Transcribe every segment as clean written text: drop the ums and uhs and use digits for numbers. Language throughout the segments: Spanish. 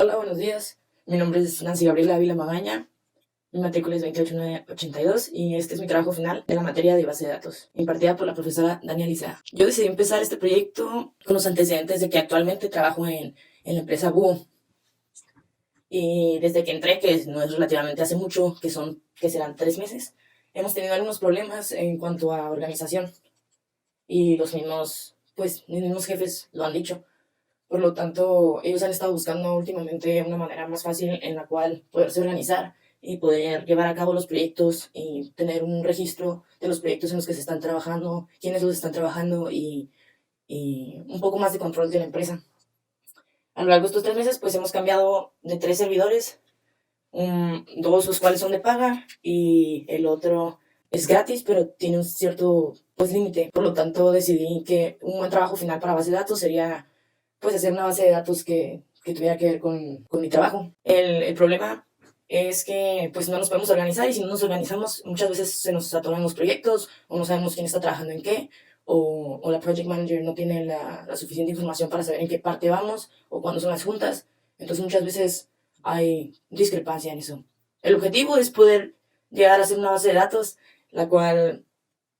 Hola, buenos días. Mi nombre es Nancy Gabriela Ávila Magaña. Mi matrícula es 28982 y este es mi trabajo final de la materia de base de datos, impartida por la profesora Daniela Isea. Yo decidí empezar este proyecto con los antecedentes de que actualmente trabajo en la empresa Búho. Y desde que entré, que no es relativamente hace mucho, que serán 3 meses, hemos tenido algunos problemas en cuanto a organización. Y mis mismos jefes lo han dicho. Por lo tanto, ellos han estado buscando últimamente una manera más fácil en la cual poderse organizar y poder llevar a cabo los proyectos y tener un registro de los proyectos en los que se están trabajando, quiénes los están trabajando y un poco más de control de la empresa. A lo largo de estos 3 meses, pues hemos cambiado de 3 servidores, dos los cuales son de paga y el otro es gratis, pero tiene un cierto límite. Por lo tanto, decidí que un buen trabajo final para base de datos sería hacer una base de datos que tuviera que ver con mi trabajo. El problema es que no nos podemos organizar y si no nos organizamos muchas veces se nos atoran los proyectos o no sabemos quién está trabajando en qué o la project manager no tiene la suficiente información para saber en qué parte vamos o cuándo son las juntas. Entonces muchas veces hay discrepancia en eso. El objetivo es poder llegar a hacer una base de datos la cual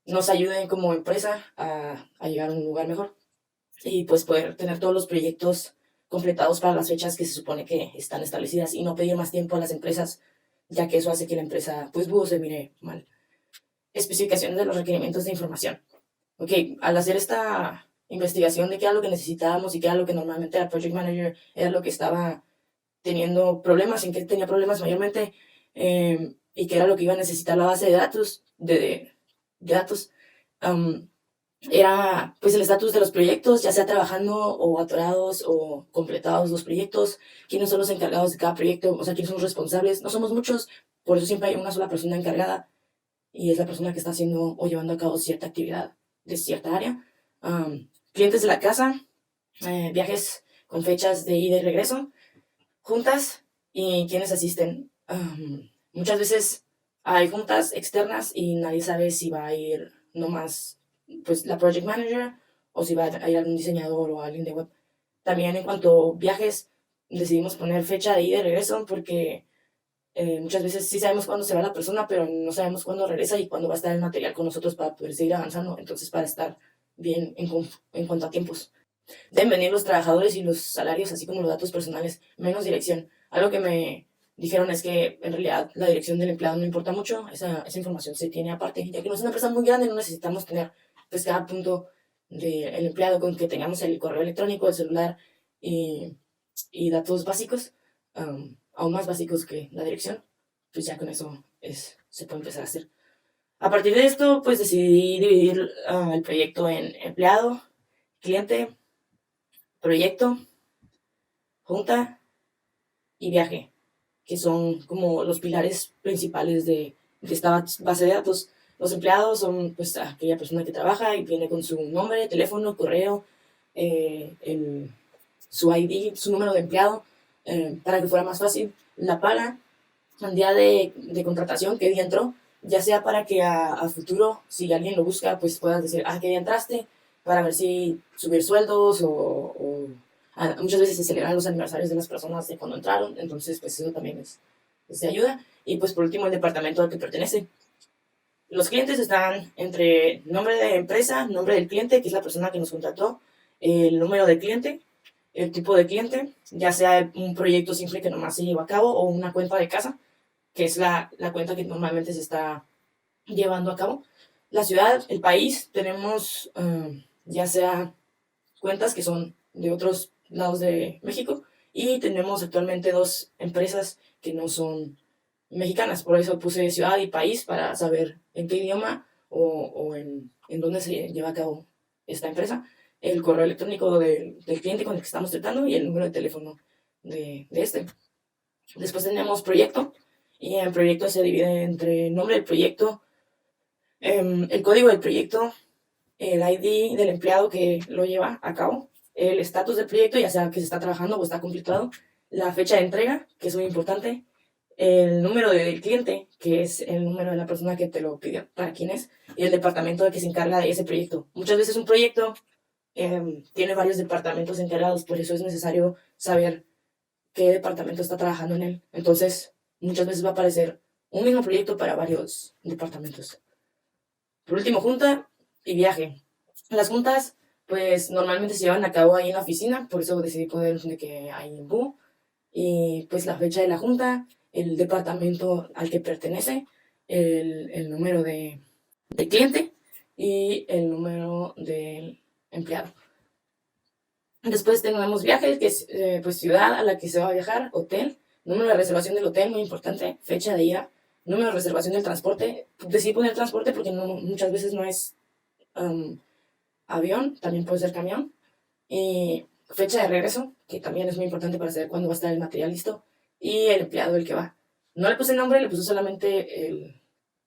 nos ayude como empresa a llegar a un lugar mejor y poder tener todos los proyectos completados para las fechas que se supone que están establecidas y no pedir más tiempo a las empresas, ya que eso hace que la empresa, Búho se mire mal. Especificaciones de los requerimientos de información. Ok, al hacer esta investigación de qué era lo que necesitábamos y qué era lo que normalmente la Project Manager era lo que estaba teniendo problemas, en qué tenía problemas mayormente, y qué era lo que iba a necesitar la base de datos, de datos, era el estatus de los proyectos, ya sea trabajando o atorados o completados los proyectos, quiénes son los encargados de cada proyecto, o sea, quiénes son los responsables. No somos muchos, por eso siempre hay una sola persona encargada y es la persona que está haciendo o llevando a cabo cierta actividad de cierta área. Clientes de la casa, viajes con fechas de ida y regreso, juntas y quienes asisten. Muchas veces hay juntas externas y nadie sabe si va a ir nomás la project manager o si va a ir algún diseñador o alguien de web. También en cuanto a viajes, decidimos poner fecha de ida y regreso porque muchas veces sí sabemos cuándo se va la persona, pero no sabemos cuándo regresa y cuándo va a estar el material con nosotros para poder seguir avanzando. Entonces, para estar bien en cuanto a tiempos. Deben venir los trabajadores y los salarios, así como los datos personales, menos dirección. Algo que me dijeron es que en realidad la dirección del empleado no importa mucho, esa información se tiene aparte, ya que no es una empresa muy grande, no necesitamos tener cada punto del empleado con que tengamos el correo electrónico, el celular y datos básicos, aún más básicos que la dirección, pues ya con eso se puede empezar a hacer. A partir de esto, decidí dividir el proyecto en empleado, cliente, proyecto, junta y viaje, que son como los pilares principales de esta base de datos. Los empleados son aquella persona que trabaja y viene con su nombre, teléfono, correo, su ID, su número de empleado, para que fuera más fácil. La paga, el día de contratación, qué día entró, ya sea para que a futuro, si alguien lo busca, puedas decir, qué día entraste, para ver si subir sueldos o muchas veces se celebran los aniversarios de las personas de cuando entraron, entonces eso también es de ayuda. Y por último, el departamento al que pertenece. Los clientes están entre nombre de empresa, nombre del cliente, que es la persona que nos contrató, el número de cliente, el tipo de cliente, ya sea un proyecto simple que nomás se lleva a cabo o una cuenta de casa, que es la cuenta que normalmente se está llevando a cabo. La ciudad, el país, tenemos ya sea cuentas que son de otros lados de México y tenemos actualmente 2 empresas que no son mexicanas, por eso puse ciudad y país para saber en qué idioma o en dónde se lleva a cabo esta empresa, el correo electrónico del cliente con el que estamos tratando y el número de teléfono de este. Después tenemos proyecto y el proyecto se divide entre nombre del proyecto, el código del proyecto, el ID del empleado que lo lleva a cabo, el estatus del proyecto, ya sea que se está trabajando o está completado, la fecha de entrega, que es muy importante, el número del cliente, que es el número de la persona que te lo pidió, para quién es, y el departamento que se encarga de ese proyecto. Muchas veces un proyecto tiene varios departamentos encargados, por eso es necesario saber qué departamento está trabajando en él. Entonces, muchas veces va a aparecer un mismo proyecto para varios departamentos. Por último, junta y viaje. Las juntas, pues normalmente se llevan a cabo ahí en la oficina, por eso decidí poner de que hay en BU. Y pues la fecha de la junta, el departamento al que pertenece, el número de cliente y el número del empleado. Después tenemos viajes, que es pues ciudad a la que se va a viajar, hotel, número de reservación del hotel, muy importante, fecha de ida, número de reservación del transporte. Decidí poner transporte porque muchas veces no es avión, también puede ser camión. Y fecha de regreso, que también es muy importante para saber cuándo va a estar el material listo. Y el empleado, el que va. No le puse el nombre, le puse solamente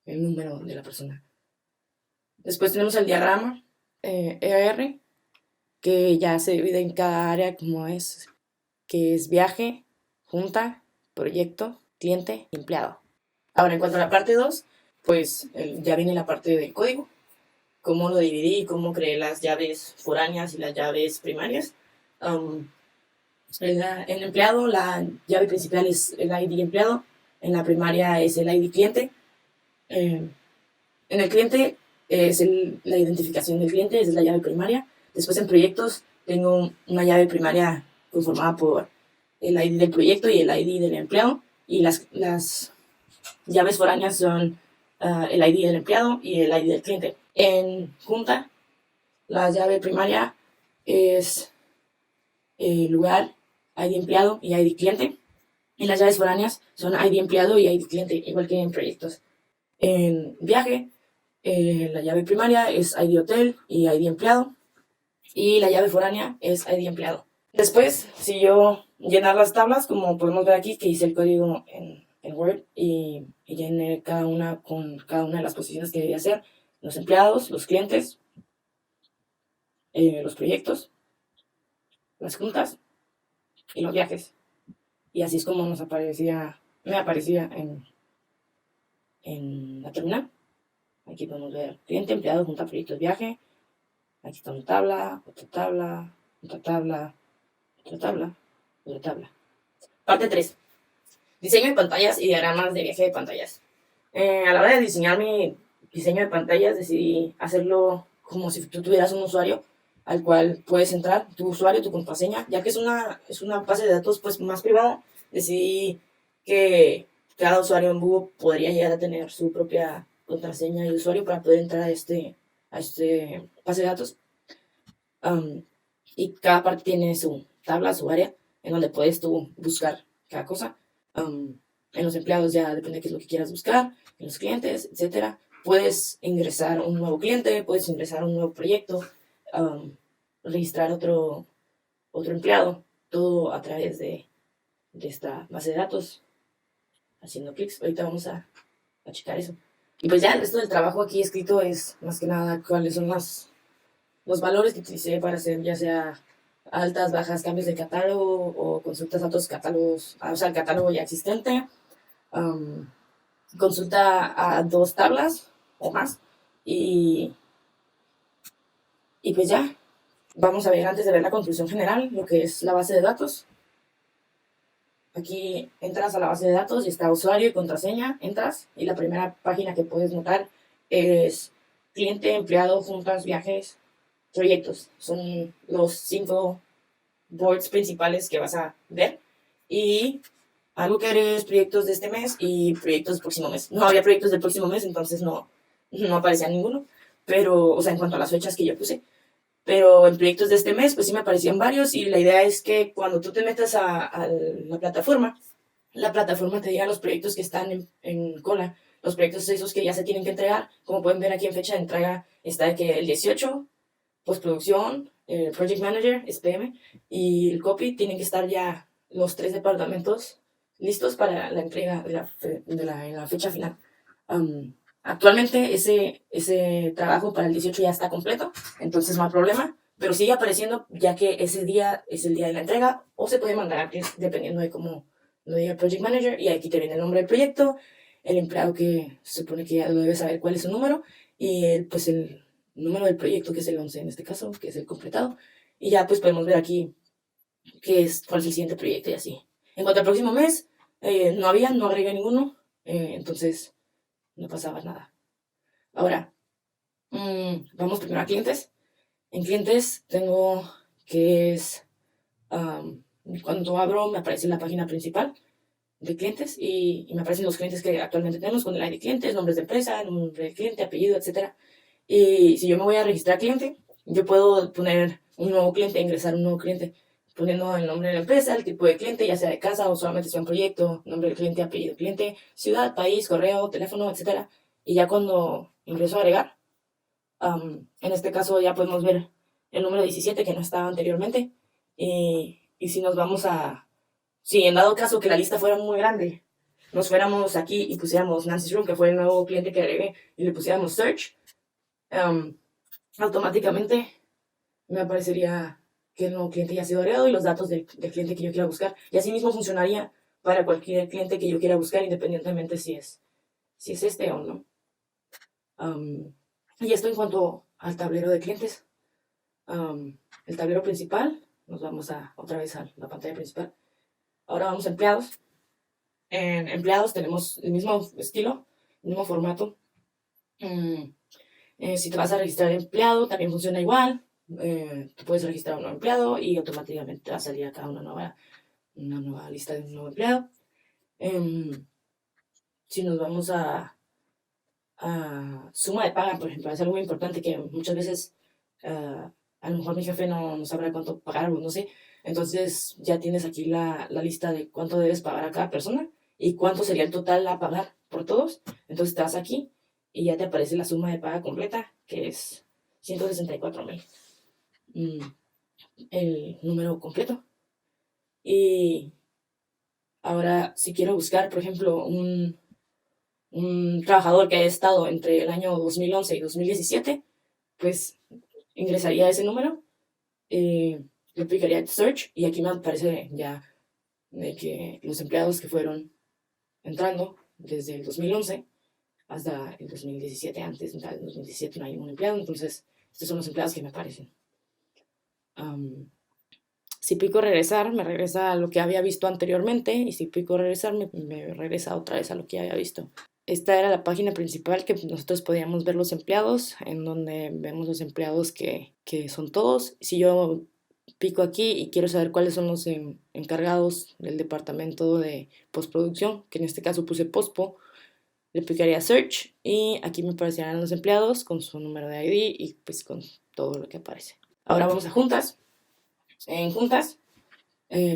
el número de la persona. Después tenemos el diagrama EAR, que ya se divide en cada área como es, que es viaje, junta, proyecto, cliente y empleado. Ahora, en cuanto a la parte 2, pues ya viene la parte del código, cómo lo dividí, cómo creé las llaves foráneas y las llaves primarias. En empleado, la llave principal es el ID empleado, en la primaria es el ID cliente. En el cliente es la identificación del cliente, esa es la llave primaria. Después en proyectos tengo una llave primaria conformada por el ID del proyecto y el ID del empleado. Y las llaves foráneas son el ID del empleado y el ID del cliente. En junta, la llave primaria es el lugar, ID empleado y ID cliente. Y las llaves foráneas son ID empleado y ID cliente, igual que en proyectos. En viaje, la llave primaria es ID hotel y ID empleado. Y la llave foránea es ID empleado. Después siguió llenar las tablas, como podemos ver aquí, que hice el código en Word y llené cada una con cada una de las posiciones que debía hacer. Los empleados, los clientes, los proyectos, las juntas y los viajes. Y así es como me aparecía en la terminal. Aquí podemos ver cliente, empleado, junta, proyectos, viaje. Aquí está una tabla, otra tabla, otra tabla, otra tabla, otra tabla. Parte 3. Diseño de pantallas y diagramas de viaje de pantallas. A la hora de diseñar mi diseño de pantallas decidí hacerlo como si tú tuvieras un usuario al cual puedes entrar, tu usuario, tu contraseña, ya que es una base de datos pues más privada. Decidí que cada usuario en Google podría llegar a tener su propia contraseña y usuario para poder entrar a este base de datos. Y cada parte tiene su tabla, su área, en donde puedes tú buscar cada cosa. En los empleados ya depende de qué es lo que quieras buscar, en los clientes, etcétera. Puedes ingresar un nuevo cliente, puedes ingresar un nuevo proyecto, registrar otro empleado, todo a través de esta base de datos, haciendo clics. Ahorita vamos a checar eso. Y pues ya el resto del trabajo aquí escrito es más que nada cuáles son los valores que utilicé para hacer ya sea altas, bajas, cambios de catálogo o consultas a otros catálogos, o sea, el catálogo ya existente, consulta a 2 tablas o más y pues ya, vamos a ver antes de ver la conclusión general, lo que es la base de datos. Aquí entras a la base de datos y está usuario y contraseña, entras y la primera página que puedes notar es cliente, empleado, juntas, viajes, proyectos. Son los 5 boards principales que vas a ver. Y algo que eres proyectos de este mes y proyectos del próximo mes. No había proyectos del próximo mes, entonces no aparecía ninguno. Pero, o sea, en cuanto a las fechas que yo puse. Pero en proyectos de este mes, pues sí me aparecían varios. Y la idea es que cuando tú te metas a la plataforma te diga los proyectos que están en cola. Los proyectos esos que ya se tienen que entregar. Como pueden ver aquí en fecha de entrega está de que el 18, postproducción, project manager, SPM, y el copy tienen que estar ya los 3 departamentos listos para la entrega en la fecha final. Actualmente ese trabajo para el 18 ya está completo, entonces no hay problema, pero sigue apareciendo ya que ese día es el día de la entrega o se puede mandar antes dependiendo de cómo lo diga el project manager. Y aquí te viene el nombre del proyecto, el empleado que se supone que ya lo debe saber cuál es su número y el número del proyecto, que es el 11 en este caso, que es el completado. Y ya pues podemos ver aquí cuál es el siguiente proyecto y así. En cuanto al próximo mes, no agregué ninguno, entonces no pasaba nada. Ahora, vamos primero a clientes. En clientes tengo que es, cuando abro me aparece la página principal de clientes y me aparecen los clientes que actualmente tenemos con el ID de clientes, nombres de empresa, nombre de cliente, apellido, etcétera. Y si yo me voy a registrar cliente, yo puedo poner un nuevo cliente, ingresar un nuevo cliente, poniendo el nombre de la empresa, el tipo de cliente, ya sea de casa o solamente sea un proyecto, nombre del cliente, apellido del cliente, ciudad, país, correo, teléfono, etcétera. Y ya cuando ingreso a agregar, en este caso ya podemos ver el número 17 que no estaba anteriormente. Y si nos vamos a... Si en dado caso que la lista fuera muy grande, nos fuéramos aquí y pusiéramos Nancy's Room, que fue el nuevo cliente que agregué, y le pusiéramos Search, automáticamente me aparecería que el nuevo cliente ya ha sido agregado y los datos del cliente que yo quiera buscar. Y así mismo funcionaría para cualquier cliente que yo quiera buscar, independientemente si es este o no. Y esto en cuanto al tablero de clientes. El tablero principal, nos vamos otra vez a la pantalla principal. Ahora vamos a empleados. En empleados tenemos el mismo estilo, el mismo formato. Si te vas a registrar empleado, también funciona igual. Tú puedes registrar un nuevo empleado y automáticamente te va a salir acá una nueva lista de un nuevo empleado. Si nos vamos a suma de paga, por ejemplo, es algo muy importante que muchas veces a lo mejor mi jefe no sabrá cuánto pagar o no sé. Entonces ya tienes aquí la lista de cuánto debes pagar a cada persona y cuánto sería el total a pagar por todos. Entonces te vas aquí y ya te aparece la suma de paga completa, que es 164,000. El número completo. Y ahora, si quiero buscar, por ejemplo, un trabajador que haya estado entre el año 2011 y 2017, pues ingresaría ese número, le aplicaría Search y aquí me aparece ya de que los empleados que fueron entrando desde el 2011 hasta el 2017, antes del 2017 no hay ningún empleado, entonces estos son los empleados que me aparecen. Si pico regresar, me regresa a lo que había visto anteriormente y si pico regresar, me regresa otra vez a lo que había visto. Esta era la página principal que nosotros podíamos ver los empleados, en donde vemos los empleados que son todos. Si yo pico aquí y quiero saber cuáles son los encargados del departamento de postproducción, que en este caso puse Postpo, le picaría Search y aquí me aparecerán los empleados con su número de ID y pues con todo lo que aparece. Ahora vamos a juntas. En juntas,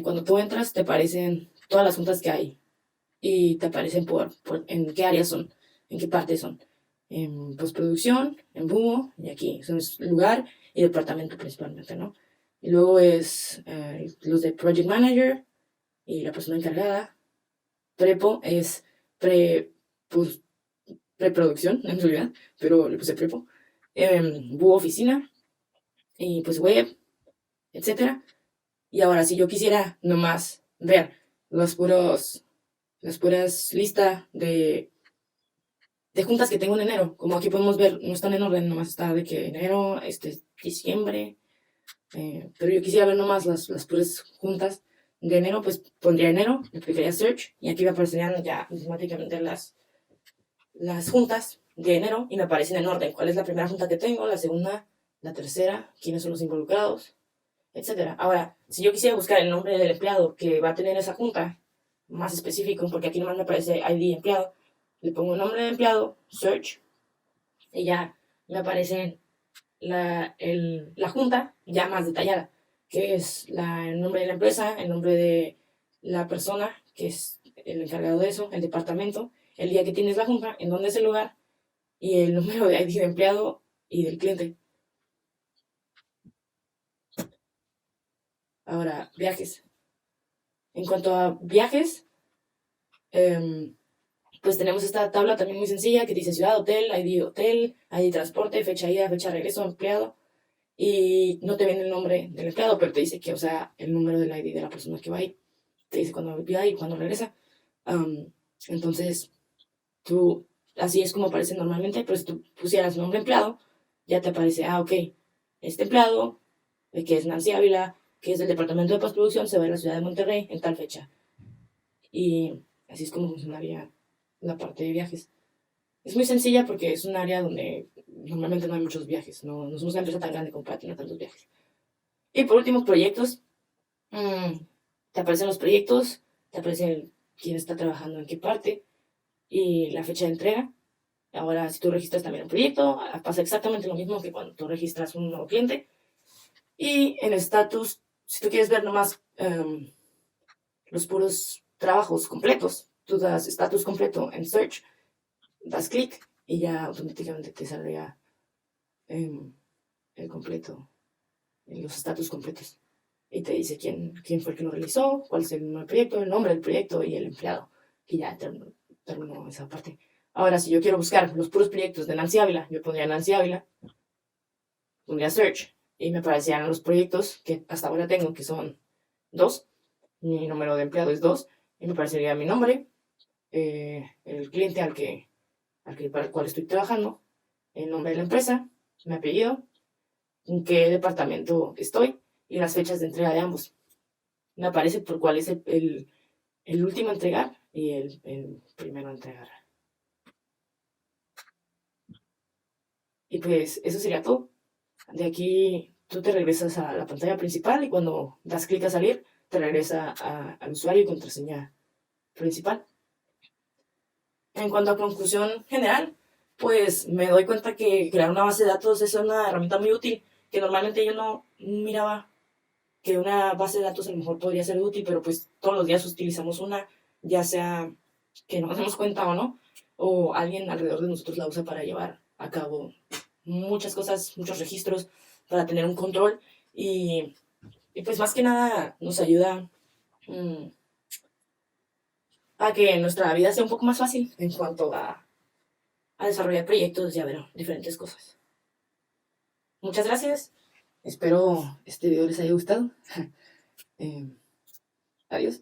cuando tú entras te aparecen todas las juntas que hay y te aparecen en qué áreas son, en qué partes son. En postproducción, en búho y aquí. Son lugar y departamento principalmente, ¿no? Y luego es los de Project Manager y la persona encargada. Prepo es preproducción, en realidad, pero le puse prepo. Búho oficina y pues web, etcétera. Y ahora, si yo quisiera nomás ver las puras listas de juntas que tengo en enero, como aquí podemos ver, no están en orden, nomás está de que enero, diciembre, pero yo quisiera ver nomás las puras juntas de enero, pues pondría enero, le aplicaría search y aquí me aparecerían ya automáticamente las juntas de enero y me aparecen en orden. ¿Cuál es la primera junta que tengo? La segunda, la tercera, quiénes son los involucrados, etcétera. Ahora, si yo quisiera buscar el nombre del empleado que va a tener esa junta, más específico, porque aquí nomás me aparece ID empleado, le pongo el nombre de empleado, search, y ya me aparece la junta ya más detallada, que es el nombre de la empresa, el nombre de la persona, que es el encargado de eso, el departamento, el día que tienes la junta, en dónde es el lugar, y el número de ID de empleado y del cliente. Ahora, viajes. En cuanto a viajes, pues tenemos esta tabla también muy sencilla que dice ciudad, hotel, ID transporte, fecha de ida, fecha de regreso, empleado. Y no te viene el nombre del empleado, pero te dice que, o sea, el número del ID de la persona que va ahí. Te dice cuándo va y cuándo regresa. Entonces, tú, así es como aparece normalmente, pero si tú pusieras nombre empleado, ya te aparece, ok, este empleado, que es Nancy Ávila, que es del departamento de postproducción, se va a la ciudad de Monterrey en tal fecha. y así es como funcionaría la parte de viajes. Es muy sencilla porque es un área donde normalmente no hay muchos viajes, no somos una empresa tan grande como para tener tantos viajes. Y por último, proyectos. Mm, Te aparecen los proyectos, te aparece quién está trabajando en qué parte y la fecha de entrega. Ahora, si tú registras también un proyecto, pasa exactamente lo mismo que cuando tú registras un nuevo cliente. Y en estatus, si tú quieres ver nomás los puros trabajos completos, tú das estatus completo en search, das clic y ya automáticamente te saldría el completo, los estatus completos. Y te dice quién fue el que lo realizó, cuál es el número del proyecto, el nombre del proyecto y el empleado. Y ya terminó esa parte. Ahora, si yo quiero buscar los puros proyectos de Nancy Ávila, yo pondría Nancy Ávila, pondría search y me aparecían los proyectos que hasta ahora tengo, que son 2. Mi número de empleado es 2 y me aparecería mi nombre, el cliente para el cual estoy trabajando, el nombre de la empresa, mi apellido, en qué departamento estoy y las fechas de entrega de ambos. Me aparece por cuál es el último a entregar y el primero a entregar. Y pues eso sería todo. De aquí tú te regresas a la pantalla principal y cuando das clic a salir, te regresa al usuario y contraseña principal. En cuanto a conclusión general, pues me doy cuenta que crear una base de datos es una herramienta muy útil, que normalmente yo no miraba que una base de datos a lo mejor podría ser útil, pero pues todos los días utilizamos una, ya sea que no nos demos cuenta o no, o alguien alrededor de nosotros la usa para llevar a cabo muchas cosas, muchos registros, para tener un control y pues más que nada nos ayuda mmm, a que nuestra vida sea un poco más fácil en cuanto a desarrollar proyectos y a ver diferentes cosas. Muchas gracias. Espero este video les haya gustado. Adiós.